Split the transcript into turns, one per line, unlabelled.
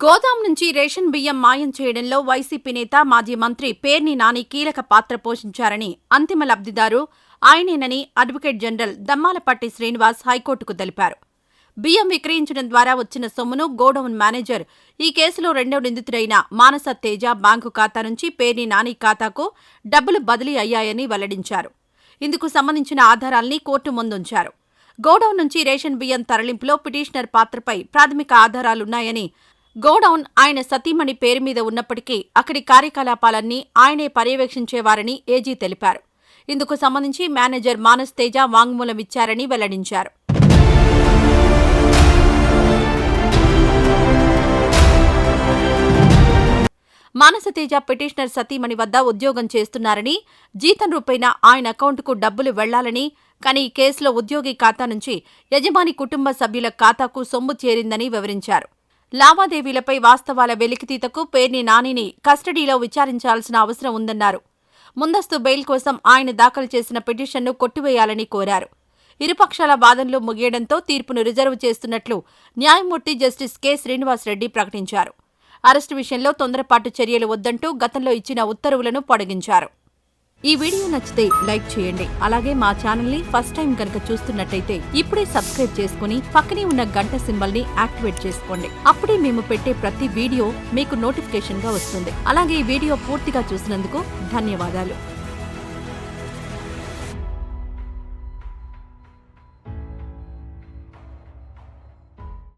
గోదాం నుంచి రేషన్ బియ్యం మాయం చేయడంలో వైసీపీ నేత మాజీ మంత్రి పేర్ని నాని కీలక పాత్ర పోషించారని, అంతిమ లబ్ధిదారు ఆయనేనని అడ్వకేట్ జనరల్ దమ్మాలపట్టి శ్రీనివాస్ హైకోర్టుకు తెలిపారు. బియ్యం విక్రయించడం ద్వారా వచ్చిన సొమ్మును గోడౌన్ మేనేజర్, ఈ కేసులో రెండో నిందితుడైన మానస తేజ బ్యాంకు ఖాతా నుంచి పేర్ని నాని ఖాతాకు డబ్బులు బదిలీ అయ్యాయని వెల్లడించారు. ఇందుకు సంబంధించిన ఆధారాల్ని కోర్టు ముందుంచారు. గోడౌన్ నుంచి రేషన్ బియ్యం తరలింపులో పిటిషనర్ పాత్రపై ప్రాథమిక ఆధారాలున్నాయని, గోడౌన్ ఆయన సతీమణి పేరు మీద ఉన్నప్పటికీ అక్కడి కార్యకలాపాలన్నీ ఆయనే పర్యవేక్షించేవారని ఏజీ తెలిపారు. ఇందుకు సంబంధించి మేనేజర్ మానస్ తేజ వాంగ్మూలం ఇచ్చారని వెల్లడించారు. మానసతేజ పిటిషనర్ సతీమణి వద్ద ఉద్యోగం చేస్తున్నారని, జీతం రూపైన ఆయన అకౌంటుకు డబ్బులు వెళ్లాలని, కానీ ఈ కేసులో ఉద్యోగి ఖాతా నుంచి యజమాని కుటుంబ సభ్యుల ఖాతాకు సొమ్ము చేరిందని వివరించారు. లావాదేవీలపై వాస్తవాల వెలికితీతకు పేర్ని నానిని కస్టడీలో విచారించాల్సిన అవసరం ఉందన్నారు. ముందస్తు బెయిల్ కోసం ఆయన దాఖలు చేసిన పిటిషన్ను కొట్టివేయాలని కోరారు. ఇరుపక్షాల వాదనలు ముగియడంతో తీర్పును రిజర్వ్ చేస్తున్నట్లు న్యాయమూర్తి జస్టిస్ కె. శ్రీనివాసరెడ్డి ప్రకటించారు. అరెస్టు విషయంలో తొందరపాటు చర్యలు వద్దంటూ గతంలో ఇచ్చిన ఉత్తర్వులను పొడిగించారు. ఈ వీడియో నచ్చితే లైక్ చేయండి. అలాగే మా ఛానల్ని ఫస్ట్ టైం కనుక చూస్తున్నట్టయితే ఇప్పుడే సబ్స్క్రైబ్ చేసుకుని పక్కనే ఉన్న గంట సింబల్ని యాక్టివేట్ చేసుకోండి. అప్పుడే మేము పెట్టే ప్రతి వీడియో మీకు నోటిఫికేషన్గా వస్తుంది. అలాగే ఈ వీడియో పూర్తిగా చూసినందుకు ధన్యవాదాలు.